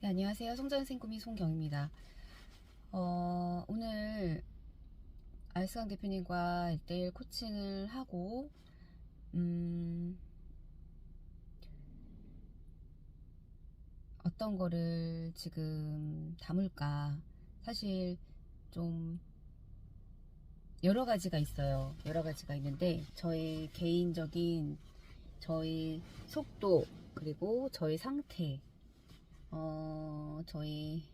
네, 안녕하세요. 송전생 꿈이 송경입니다. 오늘 알스강 대표님과 1대1 코칭을 하고, 어떤 거를 지금 담을까. 사실 좀 여러 가지가 있어요. 여러 가지가 있는데, 저의 개인적인 저희 속도, 그리고 저희 상태, 저희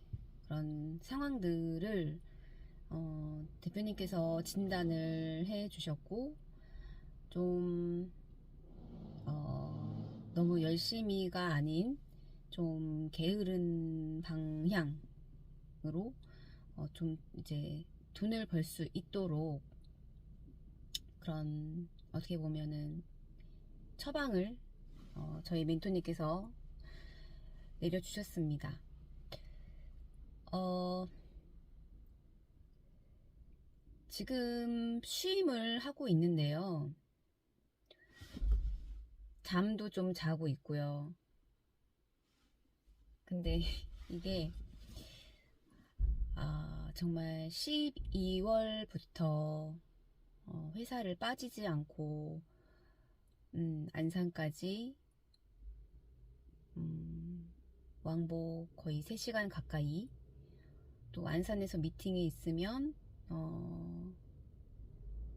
그런 상황들을 대표님께서 진단을 해 주셨고, 좀, 너무 열심히가 아닌 좀 게으른 방향으로, 좀 이제 돈을 벌 수 있도록 그런, 어떻게 보면은 처방을, 저희 멘토님께서 내려주셨습니다. 어, 지금 쉼을 하고 있는데요. 잠도 좀 자고 있고요. 근데 이게 정말 12월부터 회사를 빠지지 않고 안산까지 왕복 거의 3시간 가까이, 또 안산에서 미팅이 있으면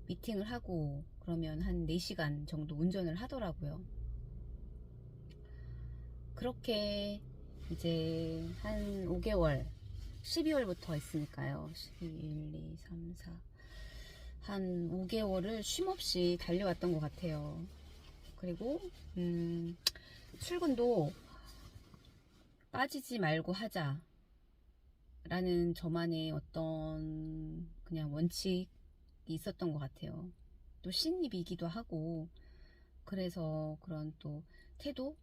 미팅을 하고 그러면 한 4시간 정도 운전을 하더라고요. 그렇게 이제 한 5개월, 12월부터 했으니까요. 11, 2, 3, 4, 한 5개월을 쉼없이 달려왔던 것 같아요. 그리고 출근도 빠지지 말고 하자 라는 저만의 어떤 그냥 원칙이 있었던 것 같아요. 또 신입이기도 하고, 그래서 그런 또 태도,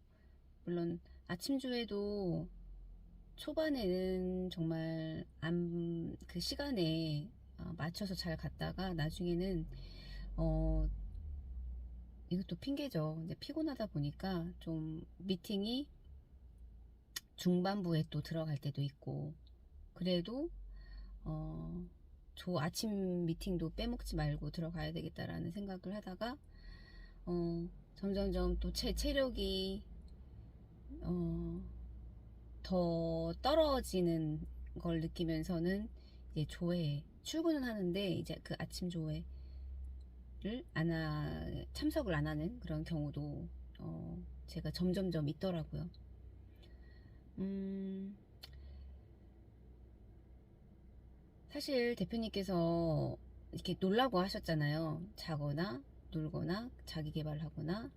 물론 아침주에도 초반에는 정말 그 시간에 맞춰서 잘 갔다가 나중에는 이것도 핑계죠. 이제 피곤하다 보니까 좀 미팅이 중반부에 또 들어갈 때도 있고, 그래도 저 아침 미팅도 빼먹지 말고 들어가야 되겠다라는 생각을 하다가 점점점 또 체력이 어, 더 떨어지는 걸 느끼면서는 이제 조회 출근은 하는데 이제 그 아침 조회를 참석을 안 하는 그런 경우도 제가 점점점 있더라고요. 음, 사실 대표님께서 이렇게 놀라고 하셨잖아요. 자거나 놀거나 자기 개발하거나.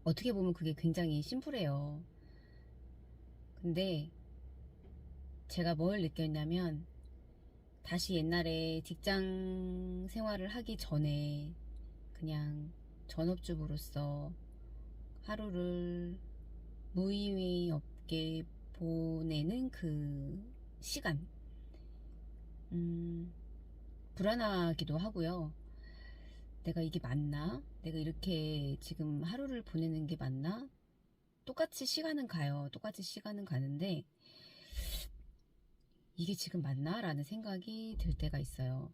어떻게 보면 그게 굉장히 심플해요. 근데 제가 뭘 느꼈냐면, 다시 옛날에 직장 생활을 하기 전에 그냥 전업주부로서 하루를 무의미 없게 보내는 그 시간, 음, 불안하기도 하고요. 내가 이게 맞나? 내가 이렇게 지금 하루를 보내는 게 맞나? 똑같이 시간은 가요. 똑같이 시간은 가는데, 이게 지금 맞나? 라는 생각이 들 때가 있어요.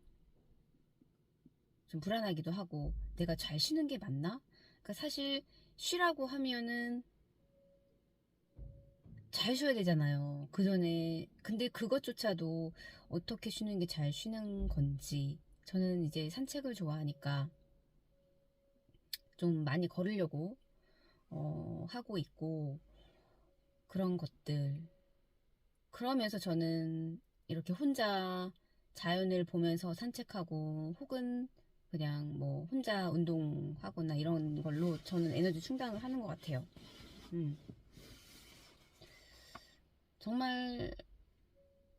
좀 불안하기도 하고, 내가 잘 쉬는 게 맞나? 그러니까 사실 쉬라고 하면은 잘 쉬어야 되잖아요. 그 전에. 근데 그것조차도 어떻게 쉬는 게 잘 쉬는 건지. 저는 이제 산책을 좋아하니까 좀 많이 걸으려고 하고 있고, 그런 것들. 그러면서 저는 이렇게 혼자 자연을 보면서 산책하고, 혹은 그냥 뭐 혼자 운동하거나 이런 걸로 저는 에너지 충당을 하는 것 같아요. 음. 정말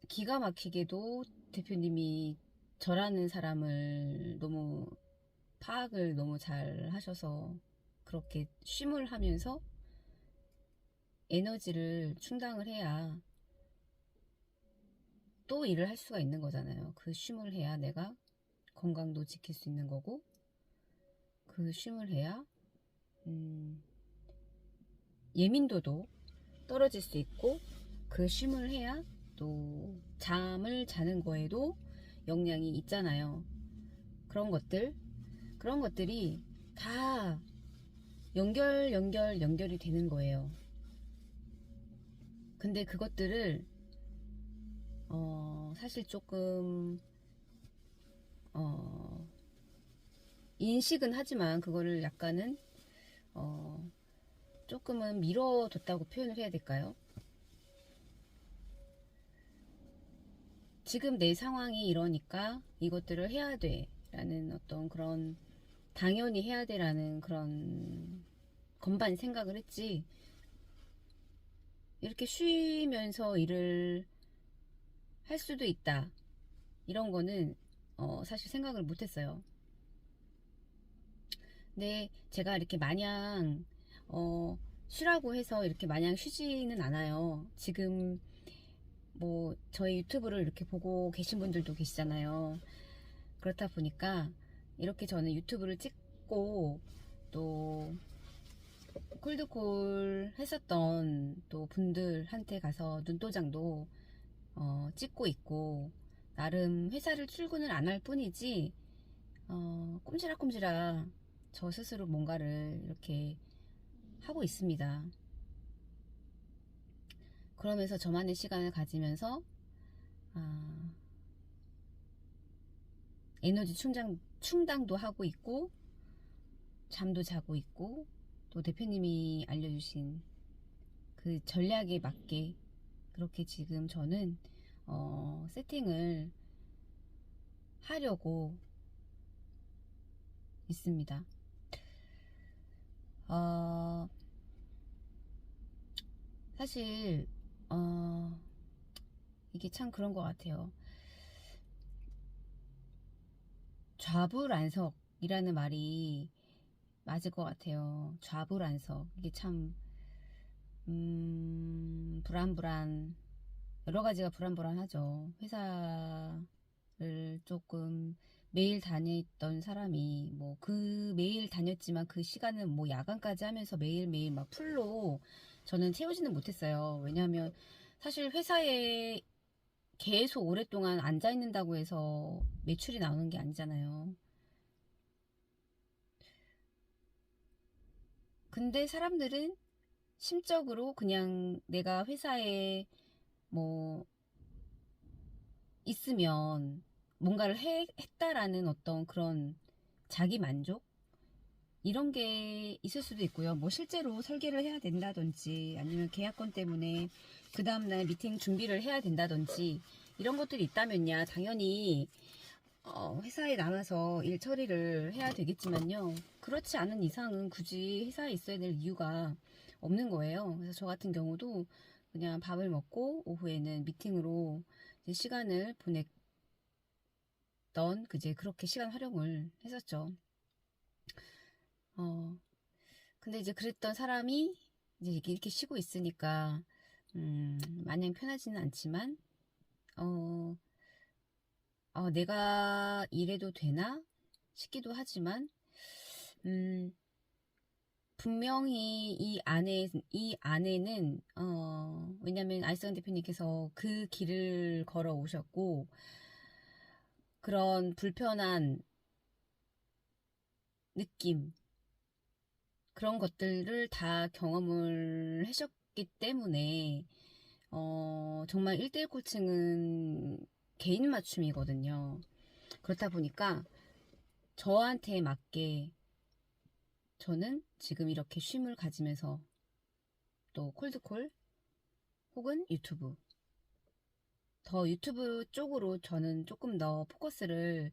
기가 막히게도 대표님이 저라는 사람을 너무 파악을 너무 잘 하셔서 그렇게 쉼을 하면서 에너지를 충당을 해야 또 일을 할 수가 있는 거잖아요. 그 쉼을 해야 내가 건강도 지킬 수 있는 거고, 그 쉼을 해야 음, 예민도도 떨어질 수 있고, 그 쉼을 해야 또 잠을 자는 거에도 영향이 있잖아요. 그런 것들이 다 연결이 되는 거예요. 근데 그것들을 사실 조금 인식은 하지만 그거를 약간은 조금은 미뤄뒀다고 표현을 해야 될까요? 지금 내 상황이 이러니까 이것들을 해야 돼 라는 어떤 그런, 당연히 해야 돼 라는 그런 건반 생각을 했지, 이렇게 쉬면서 일을 할 수도 있다 이런 거는 사실 생각을 못했어요. 근데 제가 이렇게 마냥 쉬라고 해서 이렇게 마냥 쉬지는 않아요. 지금 뭐 저희 유튜브를 이렇게 보고 계신 분들도 계시잖아요. 그렇다 보니까 이렇게 저는 유튜브를 찍고 또 콜드콜 했었던 또 분들한테 가서 눈도장도 찍고 있고, 나름 회사를 출근을 안 할 뿐이지 꼼지락꼼지락 저 스스로 뭔가를 이렇게 하고 있습니다. 그러면서 저만의 시간을 가지면서 아, 에너지 충당도 하고 있고, 잠도 자고 있고, 또 대표님이 알려주신 그 전략에 맞게 그렇게 지금 저는 세팅을 하려고 있습니다. 어, 사실 이게 참 그런 것 같아요. 좌불안석이라는 말이 맞을 것 같아요. 좌불안석. 이게 참 불안불안, 여러 가지가 불안불안하죠. 회사를 조금 매일 다녔던 사람이 뭐 그 매일 다녔지만 그 시간은 뭐 야간까지 하면서 매일매일 막 풀로 저는 채우지는 못했어요. 왜냐하면 사실 회사에 계속 오랫동안 앉아 있는다고 해서 매출이 나오는 게 아니잖아요. 근데 사람들은 심적으로 그냥 내가 회사에 뭐 있으면 뭔가를 했다라는 어떤 그런 자기 만족? 이런 게 있을 수도 있고요. 뭐 실제로 설계를 해야 된다든지 아니면 계약건 때문에 그 다음날 미팅 준비를 해야 된다든지 이런 것들이 있다면야 당연히 회사에 남아서 일 처리를 해야 되겠지만요. 그렇지 않은 이상은 굳이 회사에 있어야 될 이유가 없는 거예요. 그래서 저 같은 경우도 그냥 밥을 먹고 오후에는 미팅으로 이제 시간을 보냈던, 그제 그렇게 시간 활용을 했었죠. 어, 근데 이제 그랬던 사람이 이제 이렇게 쉬고 있으니까, 마냥 편하지는 않지만, 어, 내가 이래도 되나 싶기도 하지만, 음, 분명히 이 안에는, 왜냐면 아이스강 대표님께서 그 길을 걸어 오셨고, 그런 불편한 느낌, 그런 것들을 다 경험을 하셨기 때문에, 정말 1대1 코칭은 개인 맞춤이거든요. 그렇다 보니까 저한테 맞게 저는 지금 이렇게 쉼을 가지면서 또 콜드콜 혹은 유튜브 쪽으로 저는 조금 더 포커스를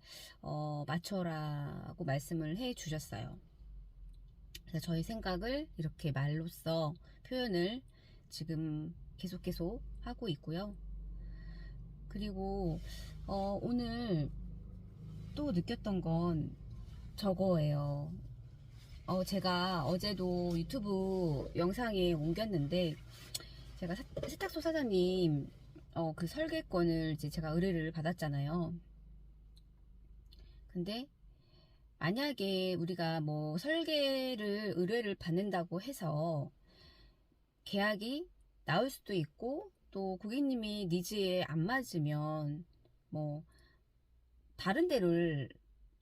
맞춰라고 말씀을 해 주셨어요. 그래서 저희 생각을 이렇게 말로써 표현을 지금 계속 하고 있고요. 그리고 오늘 또 느꼈던 건 저거예요. 제가 어제도 유튜브 영상에 옮겼는데, 제가 세탁소 사장님 그 설계권을 이제 제가 의뢰를 받았잖아요. 근데 만약에 우리가 뭐 설계를 의뢰를 받는다고 해서 계약이 나올 수도 있고, 또 고객님이 니즈에 안 맞으면 뭐 다른 데를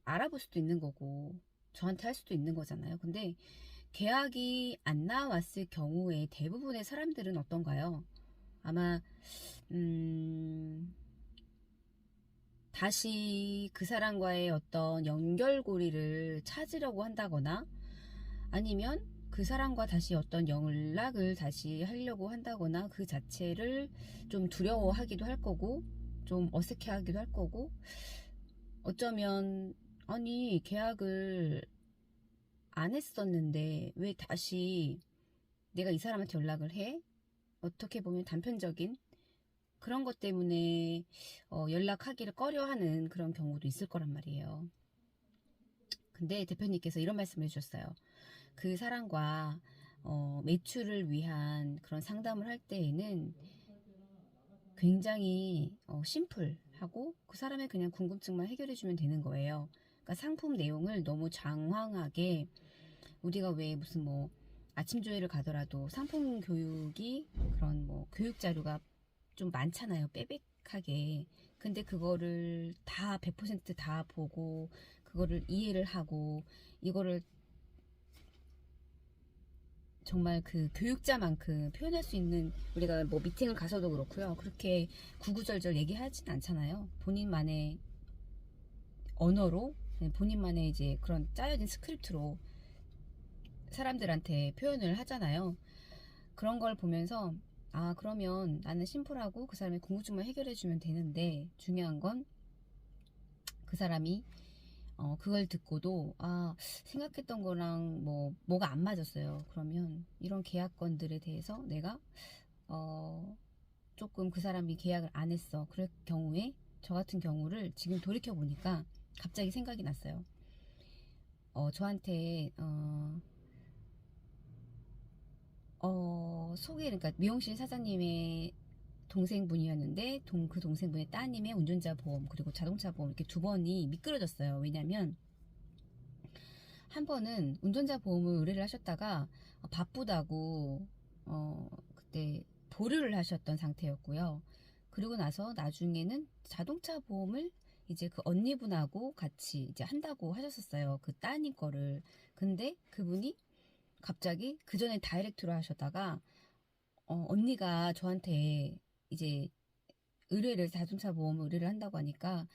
알아볼 수도 있는 거고, 저한테 할 수도 있는 거잖아요. 근데 계약이 안 나왔을 경우에 대부분의 사람들은 어떤가요? 아마 다시 그 사람과의 어떤 연결고리를 찾으려고 한다거나, 아니면 그 사람과 다시 어떤 연락을 다시 하려고 한다거나, 그 자체를 좀 두려워하기도 할 거고, 좀 어색해하기도 할 거고, 어쩌면 아니 계약을 안 했었는데 왜 다시 내가 이 사람한테 연락을 해? 어떻게 보면 단편적인 그런 것 때문에 연락하기를 꺼려하는 그런 경우도 있을 거란 말이에요. 근데 대표님께서 이런 말씀을 해주셨어요. 그 사람과 매출을 위한 그런 상담을 할 때에는 굉장히 심플하고, 그 사람의 그냥 궁금증만 해결해주면 되는 거예요. 그러니까 상품 내용을 너무 장황하게, 우리가 왜 무슨 뭐 아침 조회를 가더라도 상품 교육이 그런 뭐 교육 자료가 좀 많잖아요. 빼백하게. 근데 그거를 다 100%다 보고 그거를 이해를 하고 이거를 정말 그 교육자만큼 표현할 수 있는, 우리가 뭐 미팅을 가서도 그렇고요. 그렇게 구구절절 얘기하진 않잖아요. 본인만의 언어로, 본인만의 이제 그런 짜여진 스크립트로 사람들한테 표현을 하잖아요. 그런 걸 보면서 아, 그러면 나는 심플하고 그 사람의 궁금증만 해결해주면 되는데, 중요한 건 그 사람이 그걸 듣고도 아, 생각했던 거랑 뭐가 안 맞았어요. 그러면 이런 계약건들에 대해서 내가 조금 그 사람이 계약을 안 했어. 그럴 경우에 저 같은 경우를 지금 돌이켜 보니까 갑자기 생각이 났어요. 저한테 그러니까 미용실 사장님의 동생분이었는데, 그 동생분의 따님의 운전자 보험 그리고 자동차 보험 이렇게 두 번이 미끄러졌어요. 왜냐면 한 번은 운전자 보험을 의뢰를 하셨다가 바쁘다고 그때 보류를 하셨던 상태였고요. 그리고 나서 나중에는 자동차 보험을 이제 그 언니분하고 같이 이제 한다고 하셨었어요. 그 따님 거를. 근데 그분이 갑자기 그 전에 다이렉트로 하셨다가 언니가 저한테 이제 자동차 보험 의뢰를 한다고 하니까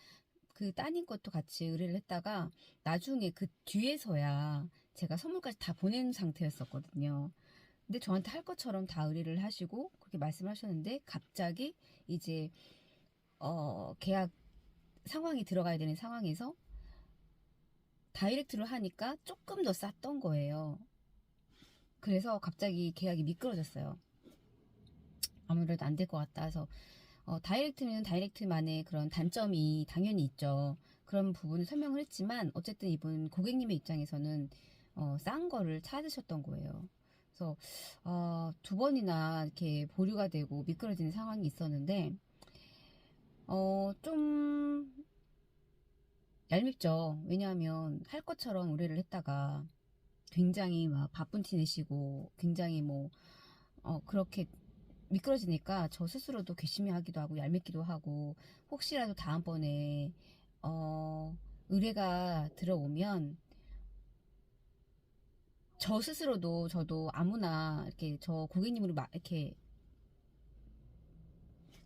그 따님 것도 같이 의뢰를 했다가 나중에 그 뒤에서야 제가 선물까지 다 보낸 상태였었거든요. 근데 저한테 할 것처럼 다 의뢰를 하시고 그렇게 말씀하셨는데, 갑자기 이제 계약 상황이 들어가야 되는 상황에서 다이렉트로 하니까 조금 더 쌌던 거예요. 그래서 갑자기 계약이 미끄러졌어요. 아무래도 안 될 것 같다 해서 다이렉트는 다이렉트만의 그런 단점이 당연히 있죠. 그런 부분을 설명을 했지만 어쨌든 이분 고객님의 입장에서는 싼 거를 찾으셨던 거예요. 그래서 두 번이나 이렇게 보류가 되고 미끄러지는 상황이 있었는데 좀 얄밉죠. 왜냐하면 할 것처럼 의뢰를 했다가 굉장히 막 바쁜 티 내시고 굉장히 그렇게 미끄러지니까 저 스스로도 괘씸해하기도 하고 얄밉기도 하고, 혹시라도 다음번에 의뢰가 들어오면 저 스스로도, 저도 아무나 이렇게 이렇게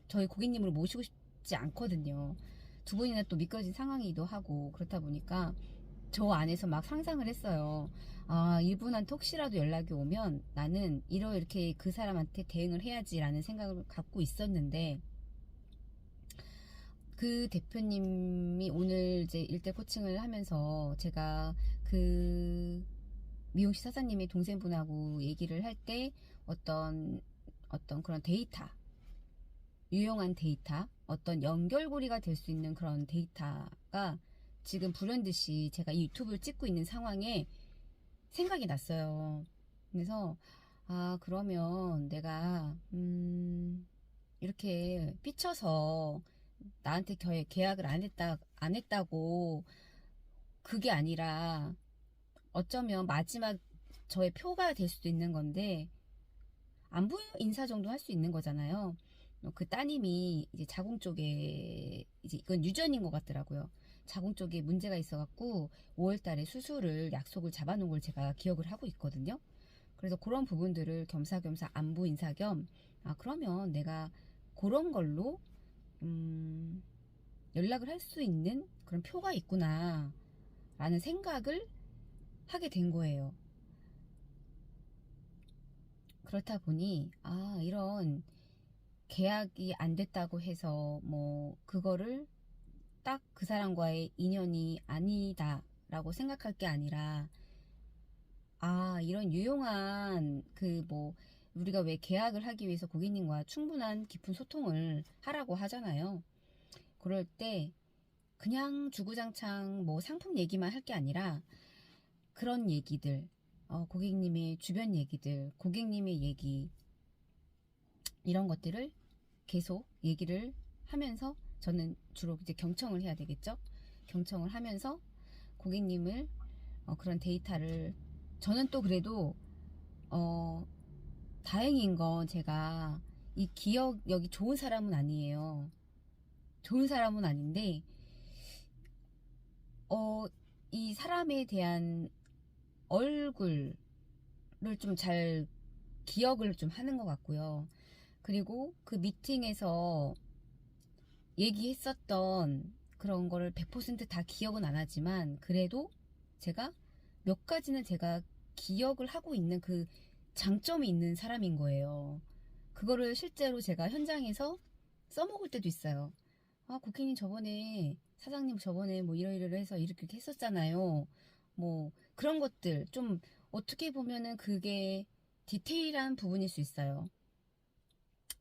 저희 고객님으로 모시고 싶지 않거든요. 두 번이나 또 미끄러진 상황이기도 하고, 그렇다 보니까 저 안에서 막 상상을 했어요. 아, 이분한테 혹시라도 연락이 오면 나는 이렇게 그 사람한테 대응을 해야지라는 생각을 갖고 있었는데, 그 대표님이 오늘 이제 일대 코칭을 하면서 제가 그 미용실 사장님의 동생분하고 얘기를 할 때 어떤 그런 데이터, 유용한 데이터, 어떤 연결고리가 될 수 있는 그런 데이터가 지금 불현듯이 제가 이 유튜브를 찍고 있는 상황에 생각이 났어요. 그래서 아, 그러면 내가 이렇게 삐쳐서 나한테 계약을 안 했다고, 그게 아니라 어쩌면 마지막 저의 표가 될 수도 있는 건데, 안부 인사 정도 할 수 있는 거잖아요. 그 따님이 이제 자궁 쪽에 이제 이건 유전인 것 같더라고요. 자궁 쪽에 문제가 있어갖고 5월 달에 수술을 약속을 잡아놓은 걸 제가 기억을 하고 있거든요. 그래서 그런 부분들을 겸사겸사 안부 인사 겸, 아, 그러면 내가 그런 걸로, 연락을 할 수 있는 그런 표가 있구나, 라는 생각을 하게 된 거예요. 그렇다 보니, 아, 이런 계약이 안 됐다고 해서, 뭐, 그거를 딱 그 사람과의 인연이 아니다라고 생각할 게 아니라, 아, 이런 유용한 그 우리가 왜 계약을 하기 위해서 고객님과 충분한 깊은 소통을 하라고 하잖아요. 그럴 때 그냥 주구장창 뭐 상품 얘기만 할 게 아니라 그런 얘기들, 고객님의 주변 얘기들, 고객님의 얘기, 이런 것들을 계속 얘기를 하면서, 저는 주로 이제 경청을 해야 되겠죠. 경청을 하면서 고객님을, 그런 데이터를, 저는 또 그래도 어, 다행인 건 제가 이 기억력이 좋은 사람은 아니에요. 좋은 사람은 아닌데, 어, 이 사람에 대한 얼굴을 좀 잘 기억을 좀 하는 것 같고요. 그리고 그 미팅에서 얘기했었던 그런 거를 100%다 기억은 안 하지만, 그래도 제가 몇 가지는 제가 기억을 하고 있는 그 장점이 있는 사람인 거예요. 그거를 실제로 제가 현장에서 써먹을 때도 있어요. 아, 고객님 저번에, 사장님 저번에 뭐 이러이러 해서 이렇게 했었잖아요. 뭐 그런 것들 좀, 어떻게 보면은 그게 디테일한 부분일 수 있어요.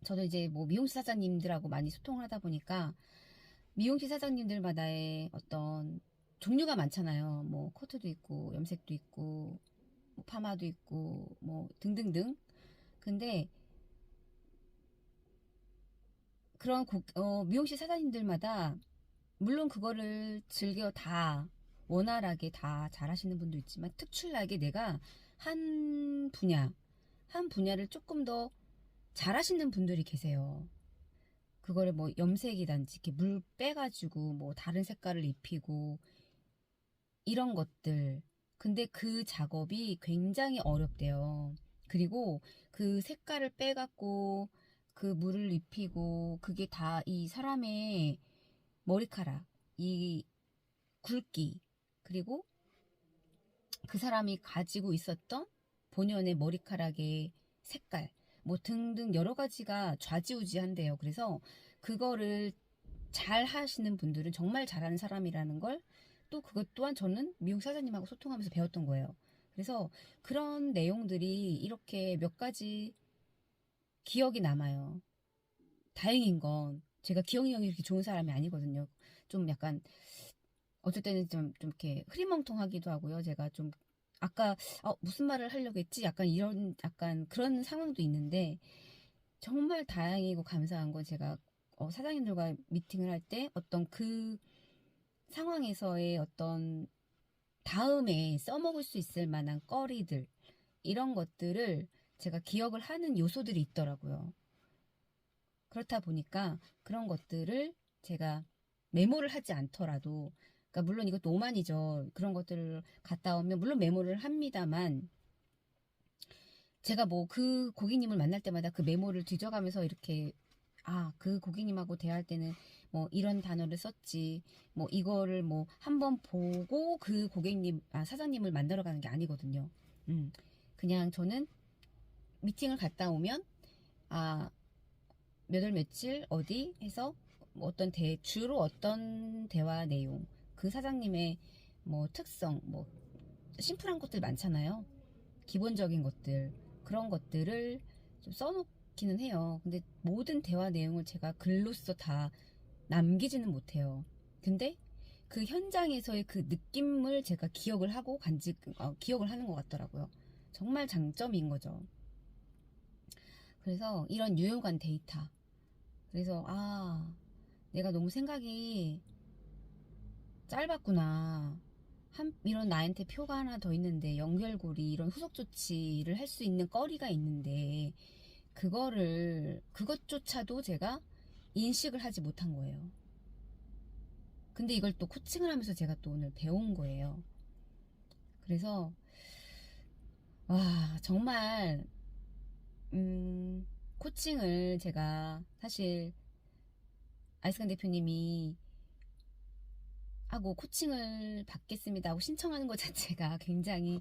저도 이제 뭐 미용실 사장님들하고 많이 소통을 하다 보니까 미용실 사장님들마다의 어떤 종류가 많잖아요. 뭐 커트도 있고 염색도 있고 뭐 파마도 있고 뭐 등등등. 근데 그런 미용실 사장님들마다 물론 그거를 즐겨 다 원활하게 다 잘하시는 분도 있지만, 특출나게 내가 한 분야, 한 분야를 조금 더 잘하시는 분들이 계세요. 그거를 뭐 염색이든지 이렇게 물 빼가지고 뭐 다른 색깔을 입히고 이런 것들. 근데 그 작업이 굉장히 어렵대요. 그리고 그 색깔을 빼갖고 그 물을 입히고 그게 다 이 사람의 머리카락, 이 굵기, 그리고 그 사람이 가지고 있었던 본연의 머리카락의 색깔, 뭐 등등 여러 가지가 좌지우지한대요. 그래서 그거를 잘 하시는 분들은 정말 잘하는 사람이라는 걸, 또 그것 또한 저는 미용 사장님하고 소통하면서 배웠던 거예요. 그래서 그런 내용들이 이렇게 몇 가지 기억이 남아요. 다행인 건 제가 기억력이 이렇게 좋은 사람이 아니거든요. 좀 약간 어쩔 때는 좀 이렇게 흐리멍텅하기도 하고요. 제가 좀 아까 무슨 말을 하려고 했지? 약간 이런 약간 그런 상황도 있는데, 정말 다행이고 감사한 건 제가 사장님들과 미팅을 할 때 어떤 그 상황에서의 어떤 다음에 써먹을 수 있을 만한 거리들, 이런 것들을 제가 기억을 하는 요소들이 있더라고요. 그렇다 보니까 그런 것들을 제가 메모를 하지 않더라도, 그러니까 물론 이것도 오만이죠. 그런 것들을 갔다 오면 물론 메모를 합니다만, 제가 뭐 그 고객님을 만날 때마다 그 메모를 뒤져가면서 이렇게, 아, 그 고객님하고 대화할 때는 뭐 이런 단어를 썼지, 뭐 이거를 뭐 한번 보고 그 사장님을 만나러 가는 게 아니거든요. 그냥 저는 미팅을 갔다 오면, 아, 몇 월 며칠 어디 해서 뭐 주로 어떤 대화 내용, 그 사장님의 뭐 특성, 뭐 심플한 것들 많잖아요. 기본적인 것들, 그런 것들을 좀 써놓기는 해요. 근데 모든 대화 내용을 제가 글로써 다 남기지는 못해요. 근데 그 현장에서의 그 느낌을 제가 기억을 하고 기억을 하는 것 같더라고요. 정말 장점인 거죠. 그래서 이런 유용한 데이터. 그래서 내가 너무 생각이 짧았구나. 이런 나한테 표가 하나 더 있는데, 연결고리, 이런 후속 조치를 할 수 있는 거리가 있는데, 그것조차도 제가 인식을 하지 못한 거예요. 근데 이걸 또 코칭을 하면서 제가 또 오늘 배운 거예요. 그래서, 와, 정말, 코칭을 제가 사실 아이스간 대표님이 하고 코칭을 받겠습니다 하고 신청하는 것 자체가 굉장히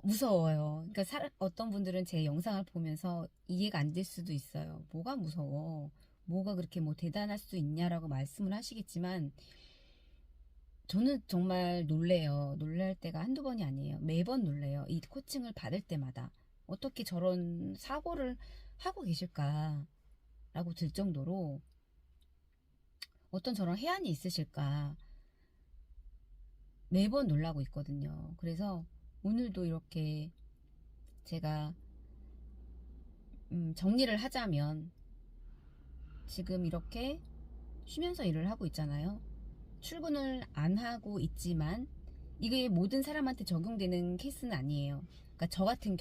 무서워요. 그러니까 어떤 분들은 제 영상을 보면서 이해가 안 될 수도 있어요. 뭐가 무서워? 뭐가 그렇게 뭐 대단할 수 있냐라고 말씀을 하시겠지만 저는 정말 놀래요. 놀랄 때가 한두 번이 아니에요. 매번 놀래요. 이 코칭을 받을 때마다 어떻게 저런 사고를 하고 계실까라고 들 정도로 어떤 저런 해안이 있으실까 매번 놀라고 있거든요. 그래서 오늘도 이렇게 제가 정리를 하자면 지금 이렇게 쉬면서 일을 하고 있잖아요. 출근을 안 하고 있지만 이게 모든 사람한테 적용되는 케이스는 아니에요. 그러니까 저 같은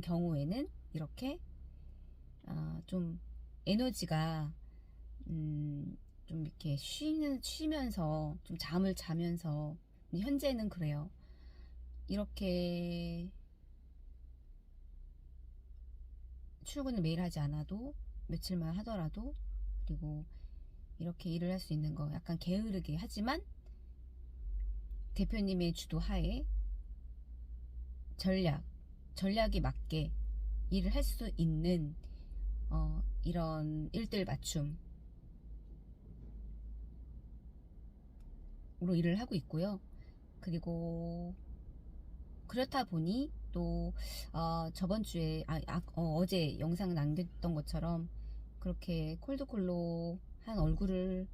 경우에는 이렇게 좀 에너지가 좀 이렇게 쉬면서 좀 잠을 자면서 현재는 그래요. 이렇게 출근을 매일 하지 않아도 며칠만 하더라도 그리고 이렇게 일을 할 수 있는 거 약간 게으르게 하지만 대표님의 주도하에 전략에 맞게 일을 할 수 있는 이런 일들 맞춤으로 일을 하고 있고요. 그리고 그렇다 보니 또 저번 주에 어제 영상 남겼던 것처럼 그렇게 콜드콜로 한 얼굴을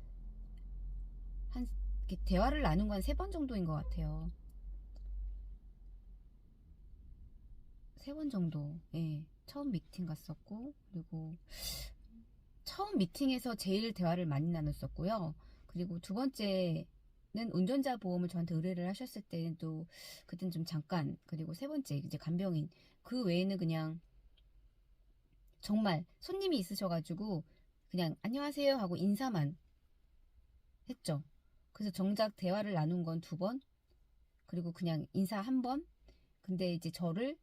이렇게 대화를 나눈 건 3번 정도인 것 같아요. 3번 정도. 예. 처음 미팅 갔었고 그리고 처음 미팅에서 제일 대화를 많이 나눴었고요. 그리고 두 번째는 운전자 보험을 저한테 의뢰를 하셨을 때는 또 그땐 좀 잠깐, 그리고 세 번째 이제 간병인, 그 외에는 그냥 정말 손님이 있으셔가지고 그냥 안녕하세요 하고 인사만 했죠. 그래서 정작 대화를 나눈 건 2번, 그리고 그냥 인사 1번. 근데 이제 저를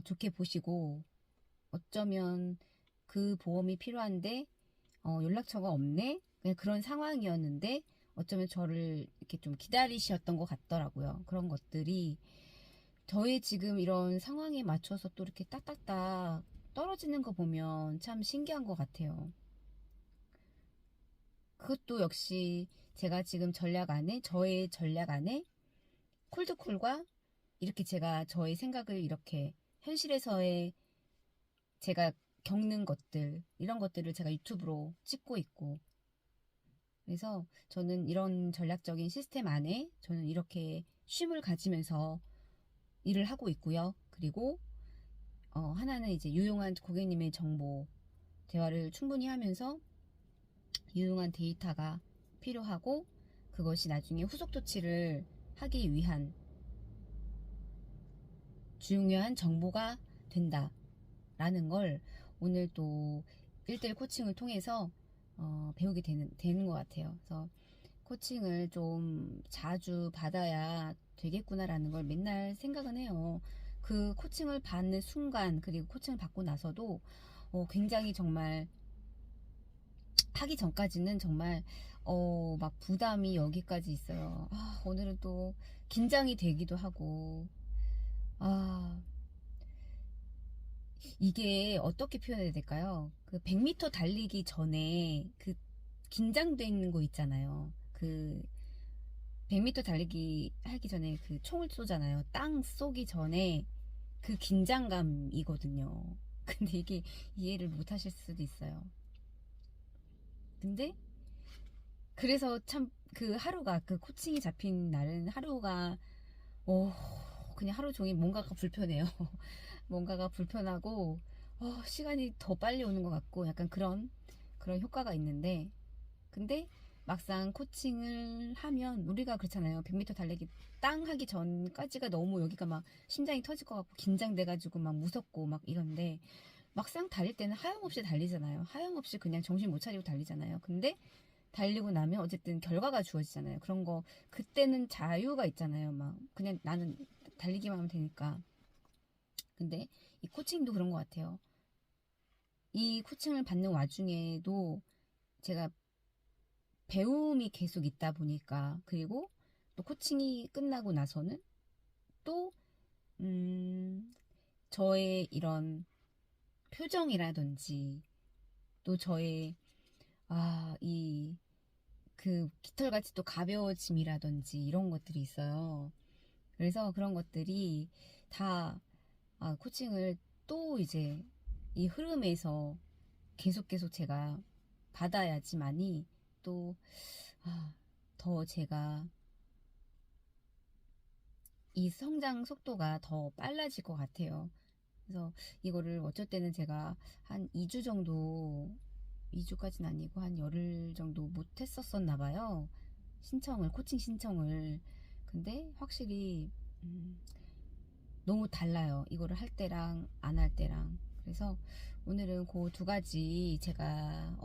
좋게 보시고 어쩌면 그 보험이 필요한데 연락처가 없네, 그냥 그런 상황이었는데 어쩌면 저를 이렇게 좀 기다리셨던 것 같더라고요. 그런 것들이 저의 지금 이런 상황에 맞춰서 또 이렇게 딱딱딱 떨어지는 거 보면 참 신기한 것 같아요. 그것도 역시 제가 지금 저의 전략 안에 콜드콜과 이렇게 제가 저의 생각을 이렇게 현실에서의 제가 겪는 것들, 이런 것들을 제가 유튜브로 찍고 있고, 그래서 저는 이런 전략적인 시스템 안에 저는 이렇게 쉼을 가지면서 일을 하고 있고요. 그리고 하나는 이제 유용한 고객님의 정보 대화를 충분히 하면서 유용한 데이터가 필요하고 그것이 나중에 후속 조치를 하기 위한 중요한 정보가 된다라는 걸 오늘 또 1대1 코칭을 통해서 배우게 되는 것 같아요. 그래서 코칭을 좀 자주 받아야 되겠구나라는 걸 맨날 생각은 해요. 그 코칭을 받는 순간, 그리고 코칭을 받고 나서도 굉장히 정말 하기 전까지는 정말 막 부담이 여기까지 있어요. 오늘은 또 긴장이 되기도 하고, 아, 이게 어떻게 표현해야 될까요? 그 100m 달리기 전에 그 긴장되는 거 있잖아요. 그 100m 달리기 하기 전에 그 총을 쏘잖아요. 땅 쏘기 전에 그 긴장감이거든요. 근데 이게 이해를 못 하실 수도 있어요. 근데 그래서 참 그 하루가, 그 코칭이 잡힌 날은 하루가 오, 그냥 하루 종일 뭔가가 불편해요. 뭔가가 불편하고 시간이 더 빨리 오는 것 같고 약간 그런 효과가 있는데, 근데 막상 코칭을 하면 우리가 그렇잖아요. 100m 달리기 땅 하기 전까지가 너무 여기가 막 심장이 터질 것 같고 긴장돼가지고 막 무섭고 막 이런데 막상 달릴 때는 하염없이 달리잖아요. 하염없이 그냥 정신 못 차리고 달리잖아요. 근데 달리고 나면 어쨌든 결과가 주어지잖아요. 그런 거 그때는 자유가 있잖아요. 막 그냥 나는 달리기만 하면 되니까. 근데 이 코칭도 그런 것 같아요. 이 코칭을 받는 와중에도 제가 배움이 계속 있다 보니까 그리고 또 코칭이 끝나고 나서는 또 저의 이런 표정이라든지 또 저의 이 그 깃털같이 또 가벼워짐이라든지 이런 것들이 있어요. 그래서 그런 것들이 다 코칭을 또 이제 이 흐름에서 계속 제가 받아야지만이 또 더 제가 이 성장 속도가 더 빨라질 것 같아요. 그래서 이거를 어쩔 때는 제가 한 2주 정도 2주까지는 아니고 한 열흘 정도 못했었었나 봐요. 코칭 신청을. 근데 확실히 너무 달라요. 이거를 할 때랑 안 할 때랑. 그래서 오늘은 그 두 가지 제가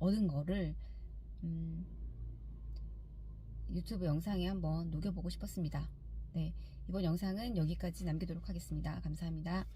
얻은 거를 음, 유튜브 영상에 한번 녹여보고 싶었습니다. 네, 이번 영상은 여기까지 남기도록 하겠습니다. 감사합니다.